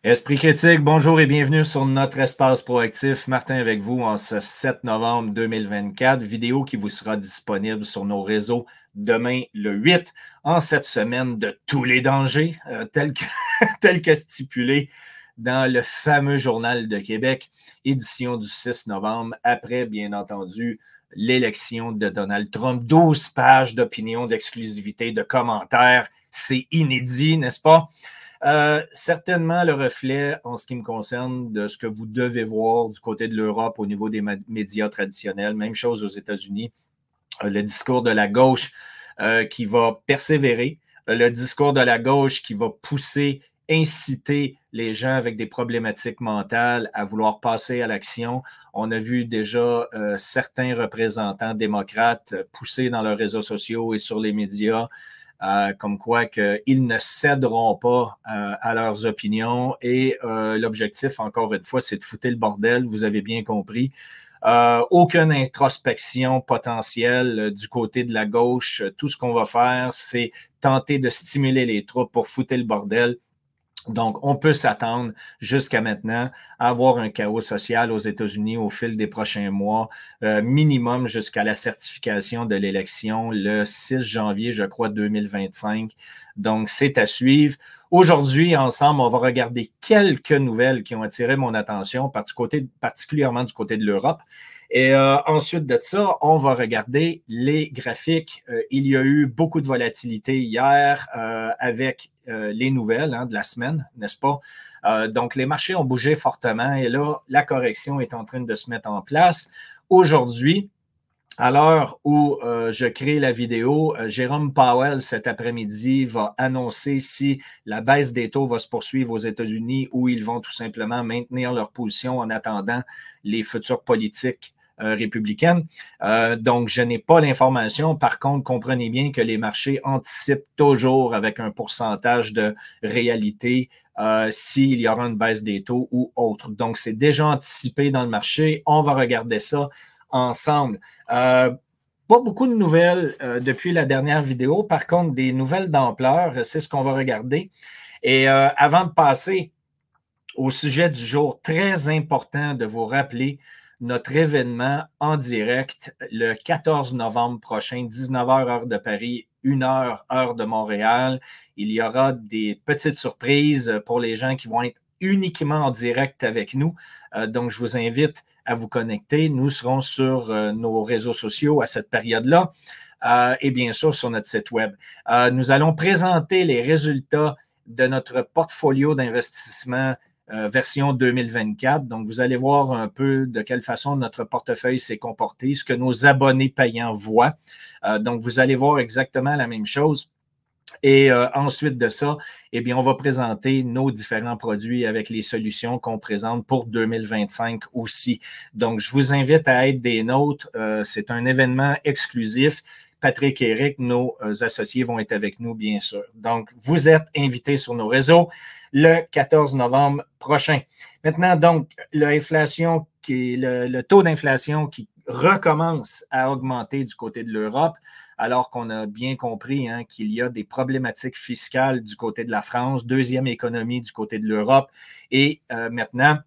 Esprit critique, bonjour et bienvenue sur notre espace proactif. Martin avec vous en ce 7 novembre 2024. Vidéo qui vous sera disponible sur nos réseaux demain le 8 en cette semaine de tous les dangers, tel que stipulé dans le fameux Journal de Québec, édition du 6 novembre, après bien entendu l'élection de Donald Trump. 12 pages d'opinion, d'exclusivité, de commentaires. C'est inédit, n'est-ce pas? Certainement le reflet, en ce qui me concerne, de ce que vous devez voir du côté de l'Europe au niveau des médias traditionnels. Même chose aux États-Unis. Le discours de la gauche qui va persévérer, le discours de la gauche qui va pousser, inciter les gens avec des problématiques mentales à vouloir passer à l'action. On a vu déjà certains représentants démocrates pousser dans leurs réseaux sociaux et sur les médias comme quoi qu'ils ne céderont pas à leurs opinions et l'objectif, encore une fois, c'est de foutre le bordel, vous avez bien compris. Aucune introspection potentielle du côté de la gauche. Tout ce qu'on va faire, c'est tenter de stimuler les troupes pour foutre le bordel. Donc, on peut s'attendre jusqu'à maintenant à avoir un chaos social aux États-Unis au fil des prochains mois, minimum jusqu'à la certification de l'élection le 6 janvier, je crois, 2025. Donc, c'est à suivre. Aujourd'hui, ensemble, on va regarder quelques nouvelles qui ont attiré mon attention, particulièrement du côté de l'Europe. Et ensuite de ça, on va regarder les graphiques. Il y a eu beaucoup de volatilité hier avec les nouvelles de la semaine, n'est-ce pas? Donc, les marchés ont bougé fortement et là, la correction est en train de se mettre en place. Aujourd'hui, à l'heure où je crée la vidéo, Jérôme Powell, cet après-midi, va annoncer si la baisse des taux va se poursuivre aux États-Unis ou ils vont tout simplement maintenir leur position en attendant les futures politiques républicaine. Donc, je n'ai pas l'information. Par contre, comprenez bien que les marchés anticipent toujours avec un pourcentage de réalité s'il y aura une baisse des taux ou autre. Donc, c'est déjà anticipé dans le marché. On va regarder ça ensemble. Pas beaucoup de nouvelles depuis la dernière vidéo. Par contre, des nouvelles d'ampleur, c'est ce qu'on va regarder. Et avant de passer au sujet du jour, très important de vous rappeler notre événement en direct le 14 novembre prochain, 19h heure de Paris, 1h heure de Montréal. Il y aura des petites surprises pour les gens qui vont être uniquement en direct avec nous. Donc, je vous invite à vous connecter. Nous serons sur nos réseaux sociaux à cette période-là et bien sûr sur notre site web. Nous allons présenter les résultats de notre portfolio d'investissement version 2024. Donc, vous allez voir un peu de quelle façon notre portefeuille s'est comporté, ce que nos abonnés payants voient. Donc, vous allez voir exactement la même chose. Et ensuite de ça, eh bien, on va présenter nos différents produits avec les solutions qu'on présente pour 2025 aussi. Donc, je vous invite à être des nôtres. C'est un événement exclusif. Patrick et Eric, nos associés, vont être avec nous, bien sûr. Donc, vous êtes invités sur nos réseaux le 14 novembre prochain. Maintenant, donc, le taux d'inflation qui recommence à augmenter du côté de l'Europe, alors qu'on a bien compris qu'il y a des problématiques fiscales du côté de la France, deuxième économie du côté de l'Europe, et maintenant,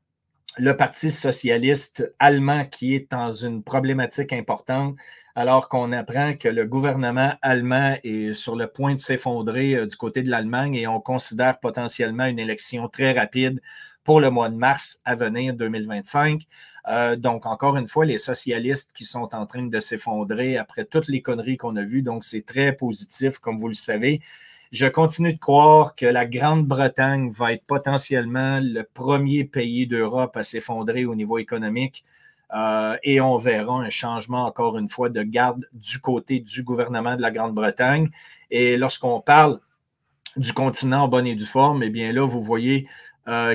le Parti socialiste allemand qui est dans une problématique importante, alors qu'on apprend que le gouvernement allemand est sur le point de s'effondrer du côté de l'Allemagne et on considère potentiellement une élection très rapide pour le mois de mars à venir, 2025. Donc, encore une fois, les socialistes qui sont en train de s'effondrer après toutes les conneries qu'on a vues. Donc, c'est très positif, comme vous le savez. Je continue de croire que la Grande-Bretagne va être potentiellement le premier pays d'Europe à s'effondrer au niveau économique. Et on verra un changement, encore une fois, de garde du côté du gouvernement de la Grande-Bretagne. Et lorsqu'on parle du continent en bonne et due forme, eh bien là, vous voyez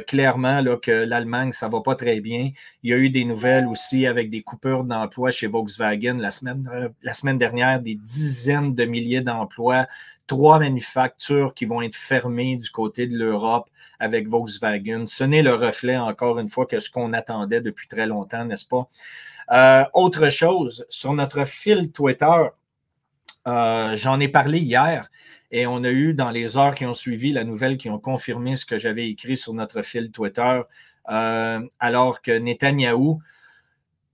clairement là, que l'Allemagne, ça ne va pas très bien. Il y a eu des nouvelles aussi avec des coupures d'emplois chez Volkswagen la semaine dernière, des dizaines de milliers d'emplois, 3 manufactures qui vont être fermées du côté de l'Europe avec Volkswagen. Ce n'est le reflet, encore une fois, que ce qu'on attendait depuis très longtemps, n'est-ce pas? Autre chose, sur notre fil Twitter, j'en ai parlé hier. Et on a eu, dans les heures qui ont suivi, la nouvelle qui ont confirmé ce que j'avais écrit sur notre fil Twitter, alors que Netanyahou,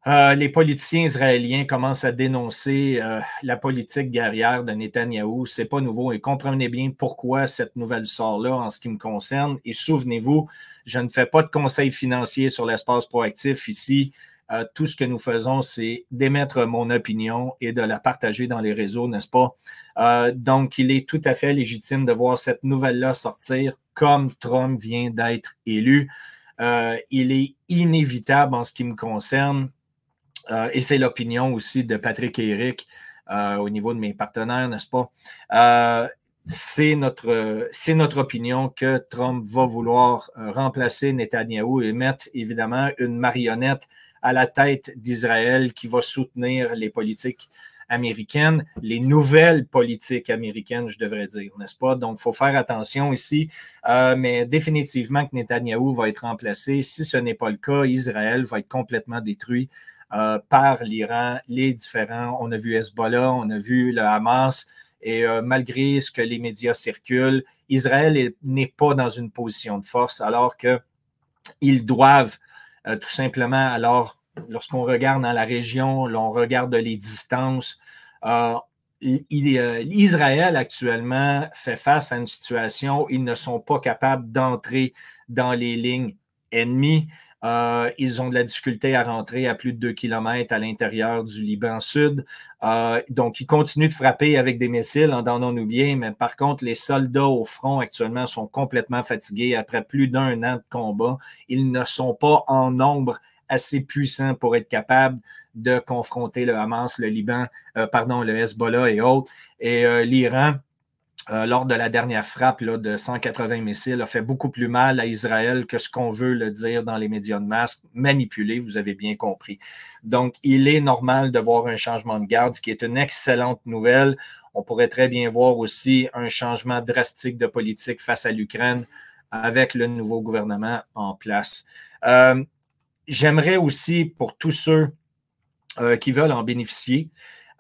les politiciens israéliens commencent à dénoncer la politique guerrière de Netanyahou. Ce n'est pas nouveau et comprenez bien pourquoi cette nouvelle sort-là en ce qui me concerne. Et souvenez-vous, je ne fais pas de conseils financiers sur l'espace proactif ici. Tout ce que nous faisons, c'est d'émettre mon opinion et de la partager dans les réseaux, n'est-ce pas? Donc, il est tout à fait légitime de voir cette nouvelle-là sortir comme Trump vient d'être élu. Il est inévitable en ce qui me concerne. Et c'est l'opinion aussi de Patrick et Eric au niveau de mes partenaires, n'est-ce pas? C'est notre opinion que Trump va vouloir remplacer Netanyahou et mettre évidemment une marionnette à la tête d'Israël qui va soutenir les politiques américaines, les nouvelles politiques américaines, je devrais dire, n'est-ce pas? Donc, il faut faire attention ici, mais définitivement que Netanyahou va être remplacé. Si ce n'est pas le cas, Israël va être complètement détruit par l'Iran, les différents. On a vu Hezbollah, on a vu le Hamas, et malgré ce que les médias circulent, Israël n'est pas dans une position de force, alors qu'ils doivent tout simplement, alors, lorsqu'on regarde dans la région, l'on regarde les distances, Israël actuellement fait face à une situation où ils ne sont pas capables d'entrer dans les lignes ennemies. Ils ont de la difficulté à rentrer à plus de 2 km à l'intérieur du Liban Sud. Donc, ils continuent de frapper avec des missiles, entendons-nous bien, mais par contre, les soldats au front actuellement sont complètement fatigués après plus d'1 an de combat. Ils ne sont pas en nombre assez puissant pour être capable de confronter le Hamas, le Liban, le Hezbollah et autres. Et l'Iran, lors de la dernière frappe là, de 180 missiles, a fait beaucoup plus mal à Israël que ce qu'on veut le dire dans les médias de masse, manipulé, vous avez bien compris. Donc, il est normal de voir un changement de garde, ce qui est une excellente nouvelle. On pourrait très bien voir aussi un changement drastique de politique face à l'Ukraine avec le nouveau gouvernement en place. J'aimerais aussi, pour tous ceux qui veulent en bénéficier,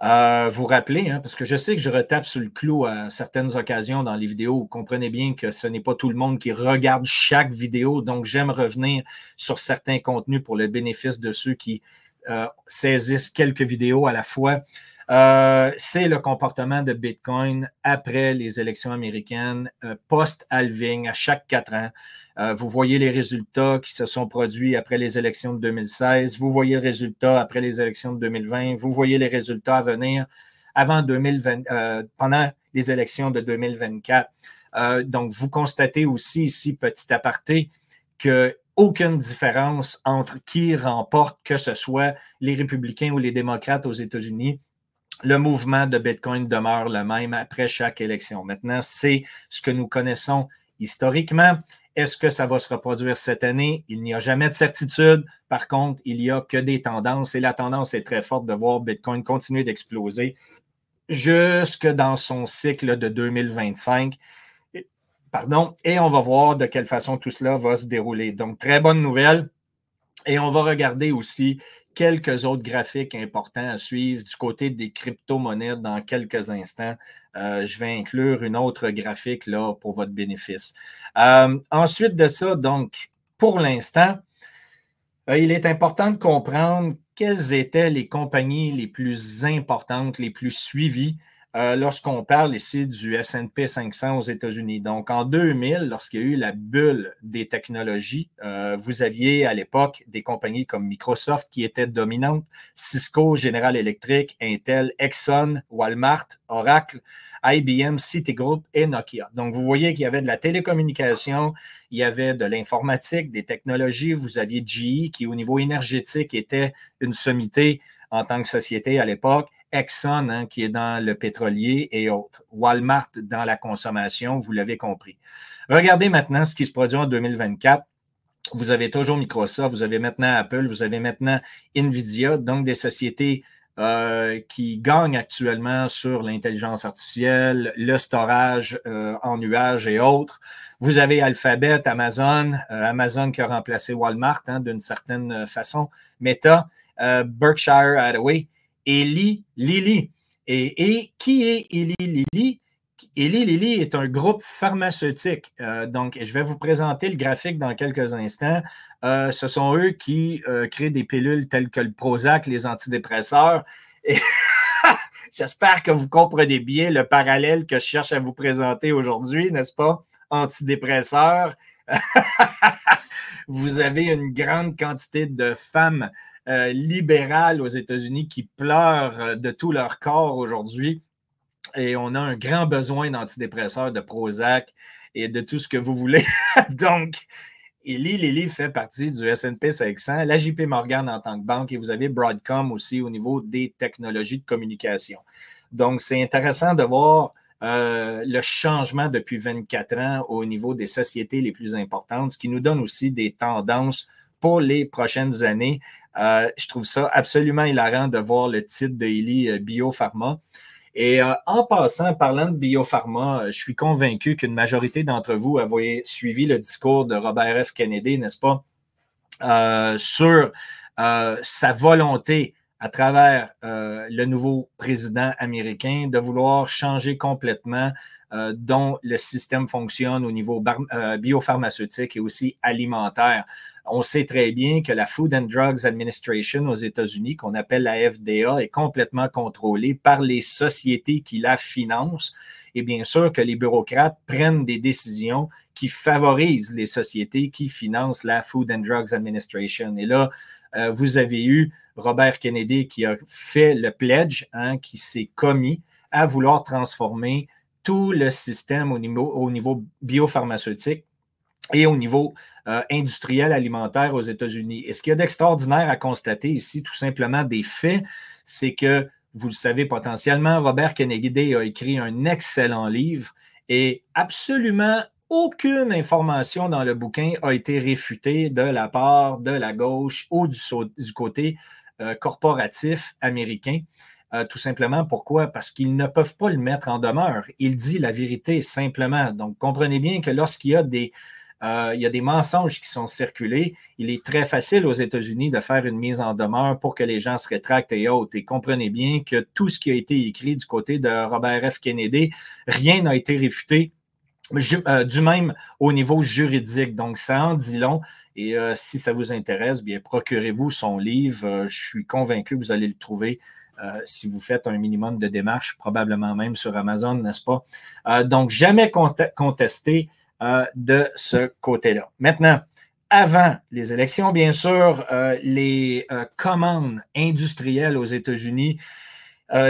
vous rappeler, parce que je sais que je retape sur le clou à certaines occasions dans les vidéos. Vous comprenez bien que ce n'est pas tout le monde qui regarde chaque vidéo, donc j'aime revenir sur certains contenus pour le bénéfice de ceux qui saisissent quelques vidéos à la fois. C'est le comportement de Bitcoin après les élections américaines, post-halving à chaque 4 ans. Vous voyez les résultats qui se sont produits après les élections de 2016. Vous voyez le résultat après les élections de 2020. Vous voyez les résultats à venir avant 2020, pendant les élections de 2024. Donc, vous constatez aussi ici, petit aparté, que aucune différence entre qui remporte, que ce soit les républicains ou les démocrates aux États-Unis. Le mouvement de Bitcoin demeure le même après chaque élection. Maintenant, c'est ce que nous connaissons historiquement. Est-ce que ça va se reproduire cette année? Il n'y a jamais de certitude. Par contre, il n'y a que des tendances et la tendance est très forte de voir Bitcoin continuer d'exploser jusque dans son cycle de 2025. Et on va voir de quelle façon tout cela va se dérouler. Donc, très bonne nouvelle. Et on va regarder aussi quelques autres graphiques importants à suivre du côté des crypto-monnaies dans quelques instants. Je vais inclure une autre graphique là pour votre bénéfice. Ensuite de ça, donc, pour l'instant, il est important de comprendre quelles étaient les compagnies les plus importantes, les plus suivies lorsqu'on parle ici du S&P 500 aux États-Unis. Donc, en 2000, lorsqu'il y a eu la bulle des technologies, vous aviez à l'époque des compagnies comme Microsoft qui étaient dominantes, Cisco, General Electric, Intel, Exxon, Walmart, Oracle, IBM, Citigroup et Nokia. Donc, vous voyez qu'il y avait de la télécommunication, il y avait de l'informatique, des technologies. Vous aviez GE qui, au niveau énergétique, était une sommité en tant que société à l'époque. Exxon, qui est dans le pétrolier et autres. Walmart dans la consommation, vous l'avez compris. Regardez maintenant ce qui se produit en 2024. Vous avez toujours Microsoft, vous avez maintenant Apple, vous avez maintenant Nvidia, donc des sociétés qui gagnent actuellement sur l'intelligence artificielle, le storage en nuage et autres. Vous avez Alphabet, Amazon, Amazon qui a remplacé Walmart d'une certaine façon, Meta, Berkshire Hathaway, Eli Lilly. Et qui est Eli Lilly? Eli Lilly est un groupe pharmaceutique. Donc, je vais vous présenter le graphique dans quelques instants. Ce sont eux qui créent des pilules telles que le Prozac, les antidépresseurs. Et j'espère que vous comprenez bien le parallèle que je cherche à vous présenter aujourd'hui, n'est-ce pas? Antidépresseurs. Vous avez une grande quantité de femmes libérales aux États-Unis qui pleurent de tout leur corps aujourd'hui. Et on a un grand besoin d'antidépresseurs, de Prozac et de tout ce que vous voulez. Donc, Eli Lilly fait partie du S&P 500, la JP Morgan en tant que banque, et vous avez Broadcom aussi au niveau des technologies de communication. Donc, c'est intéressant de voir le changement depuis 24 ans au niveau des sociétés les plus importantes, ce qui nous donne aussi des tendances pour les prochaines années. Je trouve ça absolument hilarant de voir le titre de Eli Biopharma. Et en passant, parlant de biopharma, je suis convaincu qu'une majorité d'entre vous avaient suivi le discours de Robert F. Kennedy, n'est-ce pas, sur sa volonté à travers le nouveau président américain de vouloir changer complètement dont le système fonctionne au niveau biopharmaceutique et aussi alimentaire. On sait très bien que la Food and Drugs Administration aux États-Unis, qu'on appelle la FDA, est complètement contrôlée par les sociétés qui la financent. Et bien sûr que les bureaucrates prennent des décisions qui favorisent les sociétés qui financent la Food and Drugs Administration. Et là, vous avez eu Robert Kennedy qui a fait le pledge, qui s'est commis à vouloir transformer tout le système au niveau biopharmaceutique et au niveau industriel alimentaire aux États-Unis. Et ce qu'il y a d'extraordinaire à constater ici, tout simplement des faits, c'est que, vous le savez potentiellement, Robert Kennedy a écrit un excellent livre et absolument aucune information dans le bouquin a été réfutée de la part de la gauche ou du côté corporatif américain. Tout simplement, pourquoi? Parce qu'ils ne peuvent pas le mettre en demeure. Il dit la vérité simplement. Donc, comprenez bien que lorsqu'il y a des mensonges qui sont circulés, il est très facile aux États-Unis de faire une mise en demeure pour que les gens se rétractent et autres. Et comprenez bien que tout ce qui a été écrit du côté de Robert F. Kennedy, rien n'a été réfuté, du même au niveau juridique. Donc, ça en dit long. Et si ça vous intéresse, bien, procurez-vous son livre. Je suis convaincu que vous allez le trouver si vous faites un minimum de démarches, probablement même sur Amazon, n'est-ce pas? Donc, jamais contesté de ce côté-là. Maintenant, avant les élections, bien sûr, les commandes industrielles aux États-Unis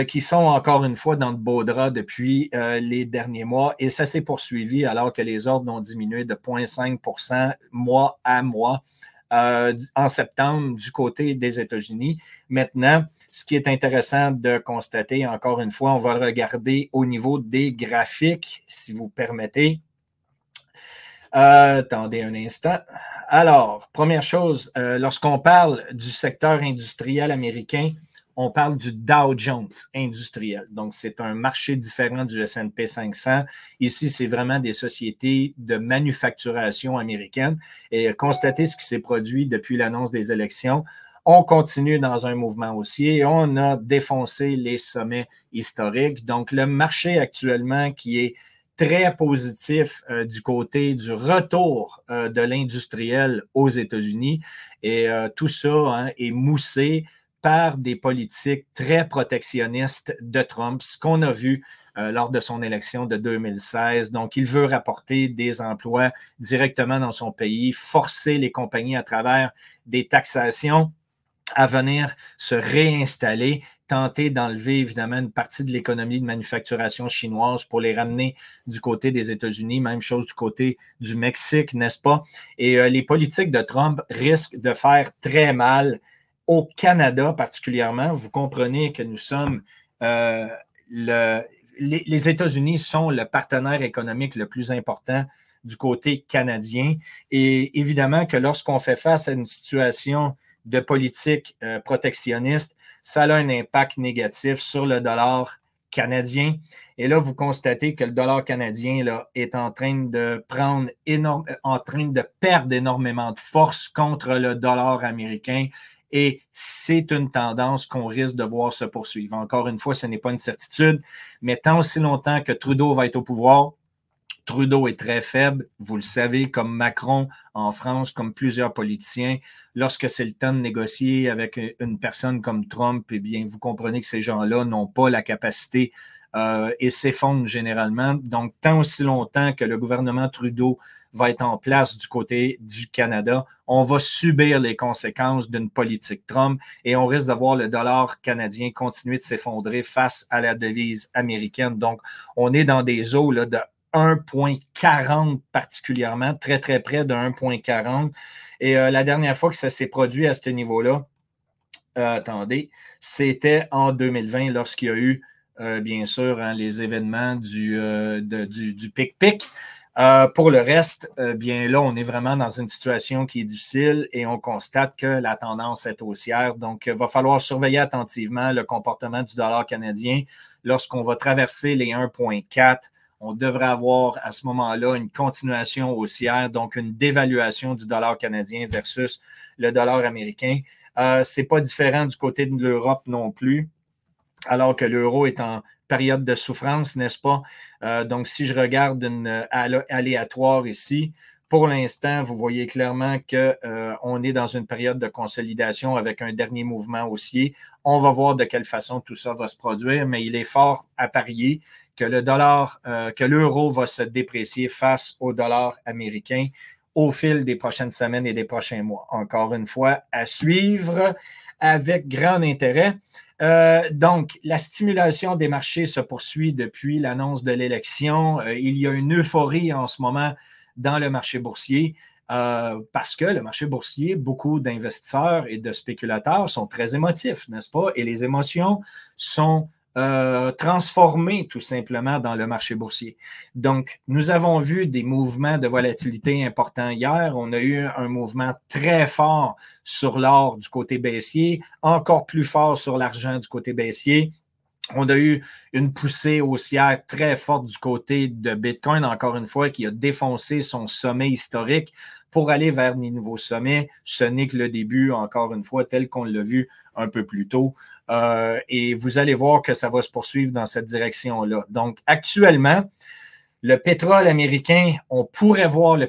qui sont encore une fois dans de beaux draps depuis les derniers mois. Et ça s'est poursuivi alors que les ordres ont diminué de 0,5 % mois à mois en septembre du côté des États-Unis. Maintenant, ce qui est intéressant de constater, encore une fois, on va regarder au niveau des graphiques, si vous permettez. Attendez un instant. Alors, première chose, lorsqu'on parle du secteur industriel américain, on parle du Dow Jones industriel. Donc, c'est un marché différent du S&P 500. Ici, c'est vraiment des sociétés de manufacturation américaine. Et constatez ce qui s'est produit depuis l'annonce des élections. On continue dans un mouvement haussier. On a défoncé les sommets historiques. Donc, le marché actuellement qui est très positif du côté du retour de l'industriel aux États-Unis. Et tout ça est moussé par des politiques très protectionnistes de Trump, ce qu'on a vu lors de son élection de 2016. Donc, il veut rapporter des emplois directement dans son pays, forcer les compagnies à travers des taxations à venir se réinstaller, tenter d'enlever évidemment une partie de l'économie de manufacturation chinoise pour les ramener du côté des États-Unis, même chose du côté du Mexique, n'est-ce pas? Et les politiques de Trump risquent de faire très mal au Canada particulièrement. Vous comprenez que nous sommes les États-Unis sont le partenaire économique le plus important du côté canadien. Et évidemment que lorsqu'on fait face à une situation de politique protectionniste, ça a un impact négatif sur le dollar canadien. Et là, vous constatez que le dollar canadien là, est en train de perdre énormément de force contre le dollar américain. et c'est une tendance qu'on risque de voir se poursuivre. Encore une fois, ce n'est pas une certitude, mais tant aussi longtemps que Trudeau va être au pouvoir, Trudeau est très faible, vous le savez, comme Macron en France, comme plusieurs politiciens. Lorsque c'est le temps de négocier avec une personne comme Trump, eh bien, vous comprenez que ces gens-là n'ont pas la capacité et s'effondrent généralement. Donc, tant aussi longtemps que le gouvernement Trudeau va être en place du côté du Canada, on va subir les conséquences d'une politique Trump et on risque de voir le dollar canadien continuer de s'effondrer face à la devise américaine. Donc, on est dans des eaux là, de 1,40 particulièrement, très, très près de 1,40. Et la dernière fois que ça s'est produit à ce niveau-là, attendez, c'était en 2020 lorsqu'il y a eu, bien sûr, hein, les événements du pic-pic. Pour le reste, bien là, on est vraiment dans une situation qui est difficile et on constate que la tendance est haussière. Donc, il va falloir surveiller attentivement le comportement du dollar canadien lorsqu'on va traverser les 1,4. On devrait avoir à ce moment-là une continuation haussière, donc une dévaluation du dollar canadien versus le dollar américain. Ce n'est pas différent du côté de l'Europe non plus, alors que l'euro est en période de souffrance, n'est-ce pas? Donc, si je regarde une aléatoire ici, pour l'instant, vous voyez clairement qu'on est dans une période de consolidation avec un dernier mouvement haussier. On va voir de quelle façon tout ça va se produire, mais il est fort à parier que que l'euro va se déprécier face au dollar américain au fil des prochaines semaines et des prochains mois. Encore une fois, à suivre avec grand intérêt. Donc, la stimulation des marchés se poursuit depuis l'annonce de l'élection. Il y a une euphorie en ce moment dans le marché boursier parce que le marché boursier, beaucoup d'investisseurs et de spéculateurs sont très émotifs, n'est-ce pas? Et les émotions sont transformées tout simplement dans le marché boursier. Donc, nous avons vu des mouvements de volatilité importants hier. On a eu un mouvement très fort sur l'or du côté baissier, encore plus fort sur l'argent du côté baissier. On a eu une poussée haussière très forte du côté de Bitcoin, encore une fois, qui a défoncé son sommet historique pour aller vers des nouveaux sommets. Ce n'est que le début, encore une fois, tel qu'on l'a vu un peu plus tôt. Et vous allez voir que ça va se poursuivre dans cette direction-là. Donc, actuellement, le pétrole américain, on pourrait voir le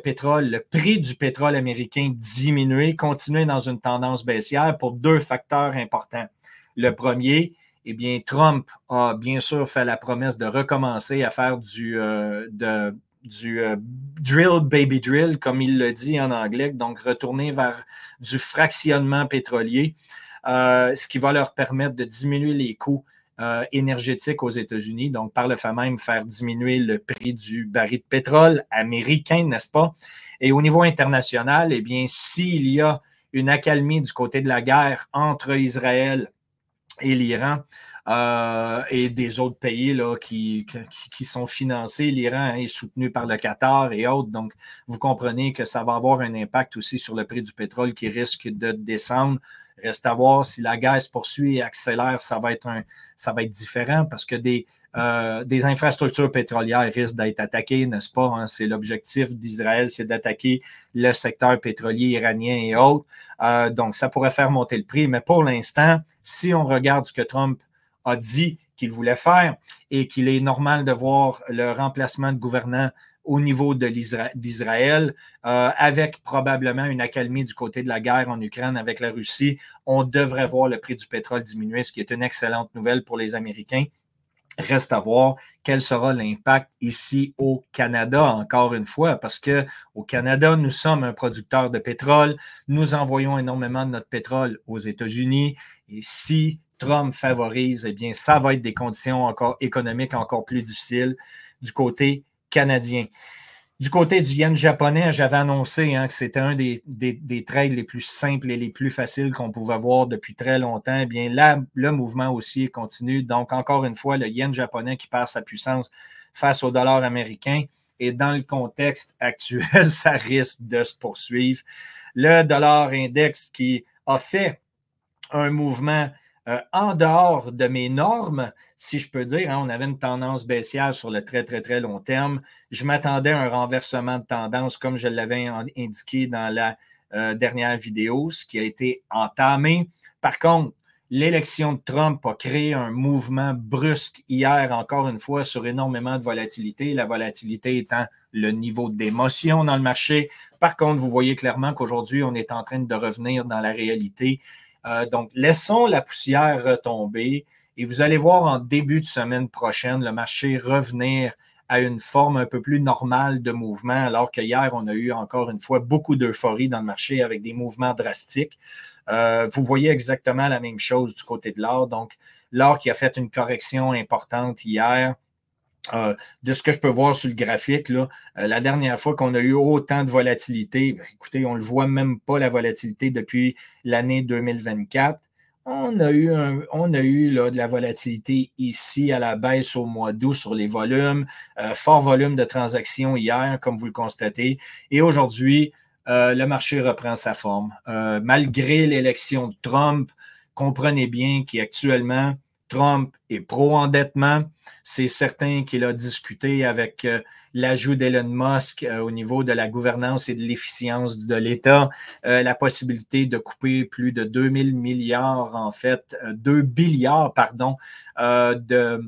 prix du pétrole américain diminuer, continuer dans une tendance baissière pour deux facteurs importants. Le premier, eh bien, Trump a bien sûr fait la promesse de recommencer à faire du drill, baby drill, comme il le dit en anglais, donc retourner vers du fractionnement pétrolier, ce qui va leur permettre de diminuer les coûts énergétiques aux États-Unis, donc par le fait même faire diminuer le prix du baril de pétrole américain, n'est-ce pas? Et au niveau international, eh bien, s'il y a une accalmie du côté de la guerre entre Israël et l'Iran et des autres pays là, qui sont financés. L'Iran est soutenu par le Qatar et autres. Donc, vous comprenez que ça va avoir un impact aussi sur le prix du pétrole qui risque de descendre. Reste à voir si la guerre se poursuit et accélère, ça va être différent parce que des infrastructures pétrolières risquent d'être attaquées, n'est-ce pas? Hein? C'est l'objectif d'Israël, c'est d'attaquer le secteur pétrolier iranien et autres. Donc, ça pourrait faire monter le prix. Mais pour l'instant, si on regarde ce que Trump a dit qu'il voulait faire et qu'il est normal de voir le remplacement de gouvernants au niveau d'Israël, avec probablement une accalmie du côté de la guerre en Ukraine avec la Russie, on devrait voir le prix du pétrole diminuer, ce qui est une excellente nouvelle pour les Américains. Reste à voir quel sera l'impact ici au Canada, encore une fois, parce qu'au Canada, nous sommes un producteur de pétrole. Nous envoyons énormément de notre pétrole aux États-Unis. Et si Trump favorise, eh bien, ça va être des conditions économiques encore plus difficiles du côté canadien. Du côté du yen japonais, j'avais annoncé que c'était un des trades les plus simples et les plus faciles qu'on pouvait voir depuis très longtemps. Eh bien, là, le mouvement aussi continue. Donc, encore une fois, le yen japonais qui perd sa puissance face au dollar américain. Et dans le contexte actuel, ça risque de se poursuivre. Le dollar index qui a fait un mouvement en dehors de mes normes, si je peux dire, on avait une tendance baissière sur le très, très, très long terme. Je m'attendais à un renversement de tendance, comme je l'avais indiqué dans dernière vidéo, ce qui a été entamé. Par contre, l'élection de Trump a créé un mouvement brusque hier, encore une fois, sur énormément de volatilité. La volatilité étant le niveau d'émotion dans le marché. Par contre, vous voyez clairement qu'aujourd'hui, on est en train de revenir dans la réalité. Donc, laissons la poussière retomber et vous allez voir en début de semaine prochaine le marché revenir à une forme un peu plus normale de mouvement, alors qu'hier, on a eu encore une fois beaucoup d'euphorie dans le marché avec des mouvements drastiques. Vous voyez exactement la même chose du côté de l'or. Donc, l'or qui a fait une correction importante hier, de ce que je peux voir sur le graphique, là, la dernière fois qu'on a eu autant de volatilité, écoutez, on ne le voit même pas la volatilité depuis l'année 2024. On a eu là, de la volatilité ici à la baisse au mois d'août sur les volumes, fort volume de transactions hier, comme vous le constatez. Et aujourd'hui, le marché reprend sa forme. Malgré l'élection de Trump, comprenez bien qu'actuellement, Trump est pro-endettement. C'est certain qu'il a discuté avec l'ajout d'Elon Musk au niveau de la gouvernance et de l'efficience de l'État, la possibilité de couper plus de 2 000 milliards, en fait, 2 billiards, pardon, de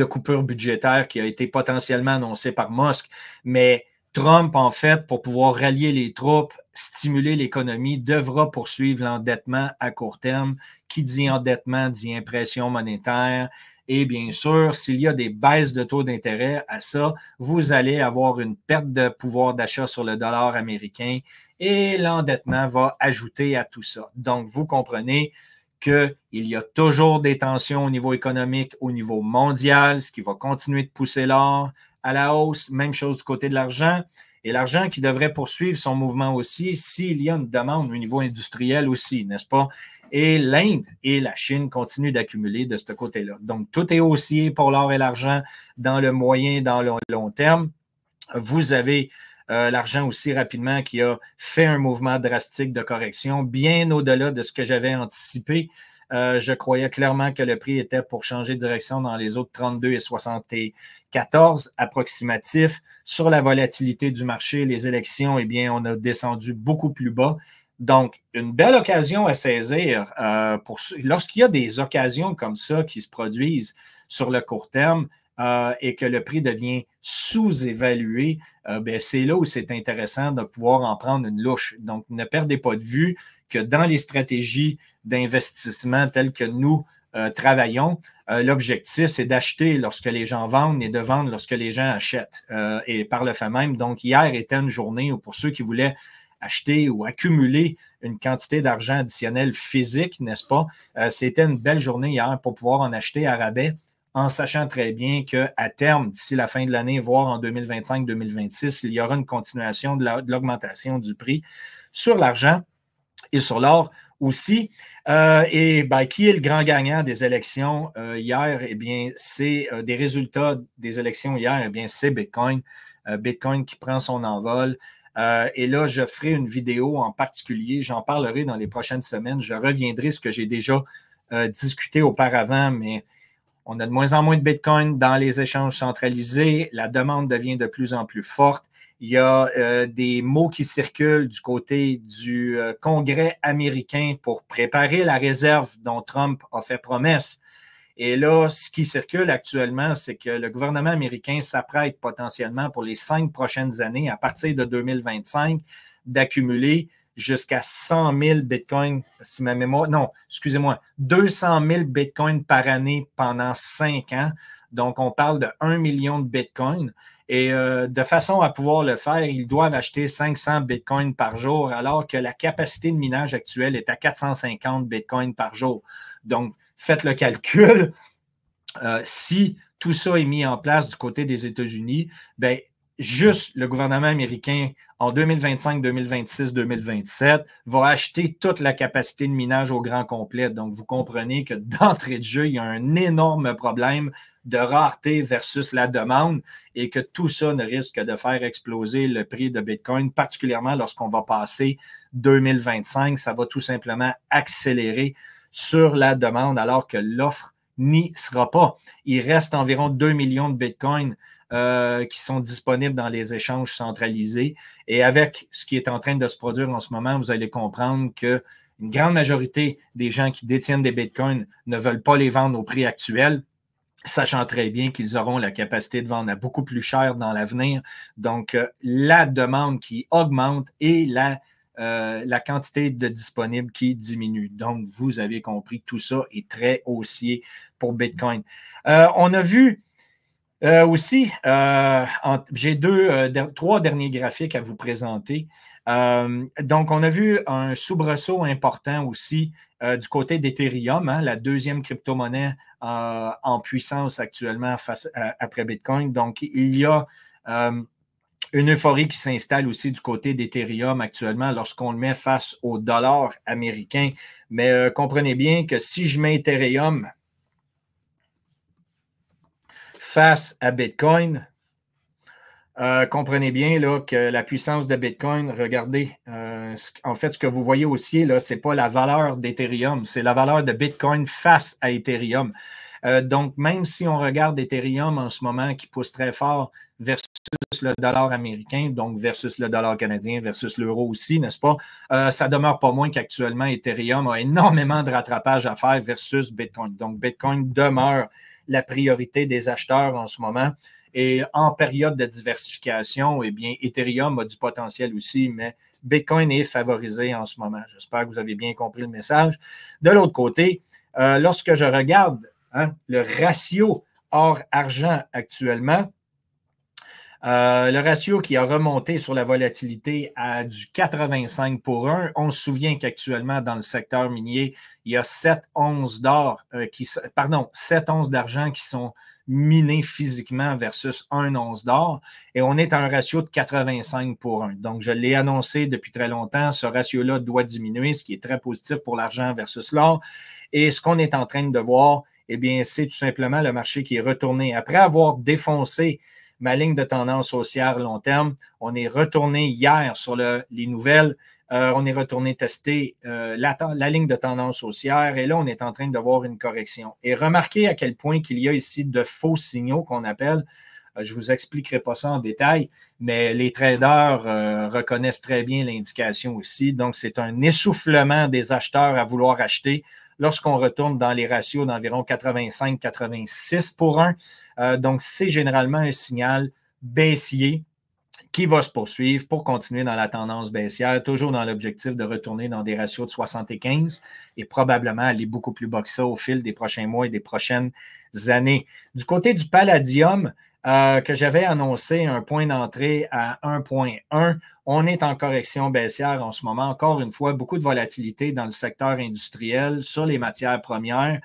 coupures budgétaires qui a été potentiellement annoncé par Musk. Mais Trump, en fait, pour pouvoir rallier les troupes, stimuler l'économie, devra poursuivre l'endettement à court terme. Qui dit endettement dit impression monétaire. Et bien sûr, s'il y a des baisses de taux d'intérêt à ça, vous allez avoir une perte de pouvoir d'achat sur le dollar américain et l'endettement va ajouter à tout ça. Donc, vous comprenez qu'il y a toujours des tensions au niveau économique, au niveau mondial, ce qui va continuer de pousser l'or à la hausse. Même chose du côté de l'argent. Et l'argent qui devrait poursuivre son mouvement aussi s'il y a une demande au niveau industriel aussi, n'est-ce pas? Et l'Inde et la Chine continuent d'accumuler de ce côté-là. Donc, tout est haussier pour l'or et l'argent dans le moyen et dans le long terme. Vous avez l'argent aussi rapidement qui a fait un mouvement drastique de correction, bien au-delà de ce que j'avais anticipé. Je croyais clairement que le prix était pour changer de direction dans les autres 32 et 74 approximatifs. Sur la volatilité du marché, les élections, eh bien, on a descendu beaucoup plus bas. Donc, une belle occasion à saisir lorsqu'il y a des occasions comme ça qui se produisent sur le court terme et que le prix devient sous-évalué, ben, c'est là où c'est intéressant de pouvoir en prendre une louche. Donc, ne perdez pas de vue que dans les stratégies d'investissement telles que nous travaillons, l'objectif, c'est d'acheter lorsque les gens vendent et de vendre lorsque les gens achètent. Et par le fait même, donc, hier était une journée où pour ceux qui voulaient acheter ou accumuler une quantité d'argent additionnel physique, n'est-ce pas? C'était une belle journée hier pour pouvoir en acheter à rabais, en sachant très bien qu'à terme, d'ici la fin de l'année, voire en 2025-2026, il y aura une continuation de l'augmentation du prix sur l'argent et sur l'or aussi. Et ben, qui est le grand gagnant des élections hier? Eh bien, c'est des résultats des élections hier, eh bien, c'est Bitcoin. Bitcoin qui prend son envol. Et là, je ferai une vidéo en particulier. J'en parlerai dans les prochaines semaines. Je reviendrai ce que j'ai déjà discuté auparavant, mais on a de moins en moins de Bitcoin dans les échanges centralisés. La demande devient de plus en plus forte. Il y a des mots qui circulent du côté du Congrès américain pour préparer la réserve dont Trump a fait promesse. Et là, ce qui circule actuellement, c'est que le gouvernement américain s'apprête potentiellement pour les 5 prochaines années, à partir de 2025, d'accumuler jusqu'à 100 000 bitcoins, si ma mémoire, non, excusez-moi, 200 000 bitcoins par année pendant 5 ans. Donc, on parle de 1 million de bitcoins. Et de façon à pouvoir le faire, ils doivent acheter 500 bitcoins par jour, alors que la capacité de minage actuelle est à 450 bitcoins par jour. Donc, faites le calcul. Si tout ça est mis en place du côté des États-Unis, bien, juste le gouvernement américain en 2025, 2026, 2027 va acheter toute la capacité de minage au grand complet. Donc, vous comprenez que d'entrée de jeu, il y a un énorme problème de rareté versus la demande et que tout ça ne risque que de faire exploser le prix de Bitcoin, particulièrement lorsqu'on va passer 2025. Ça va tout simplement accélérer sur la demande alors que l'offre n'y sera pas. Il reste environ 2 millions de Bitcoin qui sont disponibles dans les échanges centralisés. Et avec ce qui est en train de se produire en ce moment, vous allez comprendre qu'une grande majorité des gens qui détiennent des bitcoins ne veulent pas les vendre au prix actuel, sachant très bien qu'ils auront la capacité de vendre à beaucoup plus cher dans l'avenir. Donc, la demande qui augmente et la quantité de disponibles qui diminue. Donc, vous avez compris que tout ça est très haussier pour Bitcoin. On a vu aussi, j'ai trois derniers graphiques à vous présenter. Donc, on a vu un soubresaut important aussi du côté d'Ethereum, hein, la deuxième crypto-monnaie en puissance actuellement après Bitcoin. Donc, il y a une euphorie qui s'installe aussi du côté d'Ethereum actuellement lorsqu'on le met face au dollar américain. Mais comprenez bien que si je mets Ethereum face à Bitcoin, comprenez bien là, que la puissance de Bitcoin, regardez, en fait, ce que vous voyez aussi, ce n'est pas la valeur d'Ethereum, c'est la valeur de Bitcoin face à Ethereum. Donc, même si on regarde Ethereum en ce moment qui pousse très fort versus le dollar américain, donc versus le dollar canadien, versus l'euro aussi, n'est-ce pas? Ça demeure pas moins qu'actuellement, Ethereum a énormément de rattrapage à faire versus Bitcoin. Donc, Bitcoin demeure la priorité des acheteurs en ce moment. Et en période de diversification, eh bien, Ethereum a du potentiel aussi, mais Bitcoin est favorisé en ce moment. J'espère que vous avez bien compris le message. De l'autre côté, lorsque je regarde le ratio or-argent actuellement, le ratio qui a remonté sur la volatilité à du 85 pour 1. On se souvient qu'actuellement, dans le secteur minier, il y a 7 onces d'or, 7 onces d'argent qui sont minés physiquement versus 1 once d'or. Et on est à un ratio de 85 pour 1. Donc, je l'ai annoncé depuis très longtemps. Ce ratio-là doit diminuer, ce qui est très positif pour l'argent versus l'or. Et ce qu'on est en train de voir, eh bien, c'est tout simplement le marché qui est retourné. Après avoir défoncé ma ligne de tendance haussière long terme, on est retourné hier sur les nouvelles, on est retourné tester la ligne de tendance haussière et là, on est en train de voir une correction. Et remarquez à quel point qu'il y a ici de faux signaux qu'on appelle. Je ne vous expliquerai pas ça en détail, mais les traders reconnaissent très bien l'indication aussi. Donc, c'est un essoufflement des acheteurs à vouloir acheter lorsqu'on retourne dans les ratios d'environ 85-86 pour 1. Donc, c'est généralement un signal baissier qui va se poursuivre pour continuer dans la tendance baissière, toujours dans l'objectif de retourner dans des ratios de 75 et probablement aller beaucoup plus bas que ça au fil des prochains mois et des prochaines années. Du côté du palladium, que j'avais annoncé un point d'entrée à 1,1. On est en correction baissière en ce moment. Encore une fois, beaucoup de volatilité dans le secteur industriel sur les matières premières.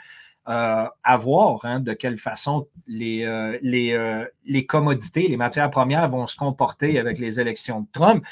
À voir de quelle façon les commodités, les matières premières vont se comporter avec les élections de Trump.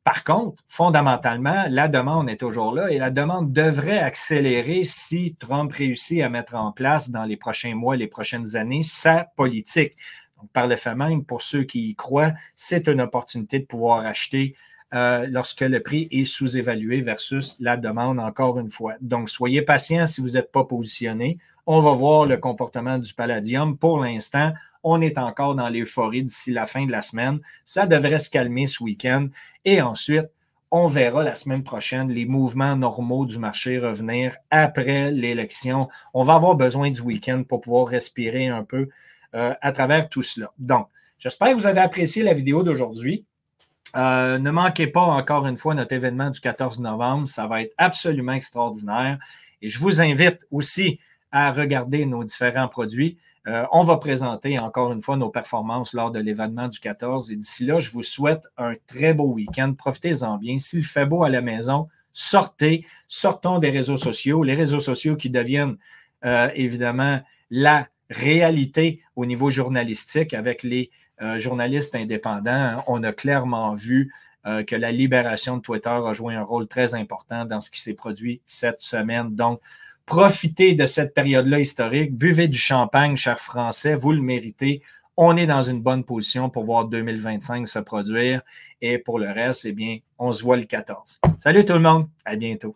Par contre, fondamentalement, la demande est toujours là et la demande devrait accélérer si Trump réussit à mettre en place dans les prochains mois, les prochaines années, sa politique. Donc, par le fait même, pour ceux qui y croient, c'est une opportunité de pouvoir acheter lorsque le prix est sous-évalué versus la demande, encore une fois. Donc, soyez patients si vous n'êtes pas positionné. On va voir le comportement du palladium. Pour l'instant, on est encore dans l'euphorie d'ici la fin de la semaine. Ça devrait se calmer ce week-end. Et ensuite, on verra la semaine prochaine les mouvements normaux du marché revenir après l'élection. On va avoir besoin du week-end pour pouvoir respirer un peu à travers tout cela. Donc, j'espère que vous avez apprécié la vidéo d'aujourd'hui. Ne manquez pas encore une fois notre événement du 14 novembre. Ça va être absolument extraordinaire. Et je vous invite aussi à regarder nos différents produits. On va présenter encore une fois nos performances lors de l'événement du 14. Et d'ici là, je vous souhaite un très beau week-end. Profitez-en bien. S'il fait beau à la maison, sortons des réseaux sociaux. Les réseaux sociaux qui deviennent évidemment la réalité au niveau journalistique avec les journalistes indépendants. On a clairement vu que la libération de Twitter a joué un rôle très important dans ce qui s'est produit cette semaine. Donc, profitez de cette période-là historique. Buvez du champagne, chers Français, vous le méritez. On est dans une bonne position pour voir 2025 se produire. Et pour le reste, eh bien, on se voit le 14. Salut tout le monde, à bientôt.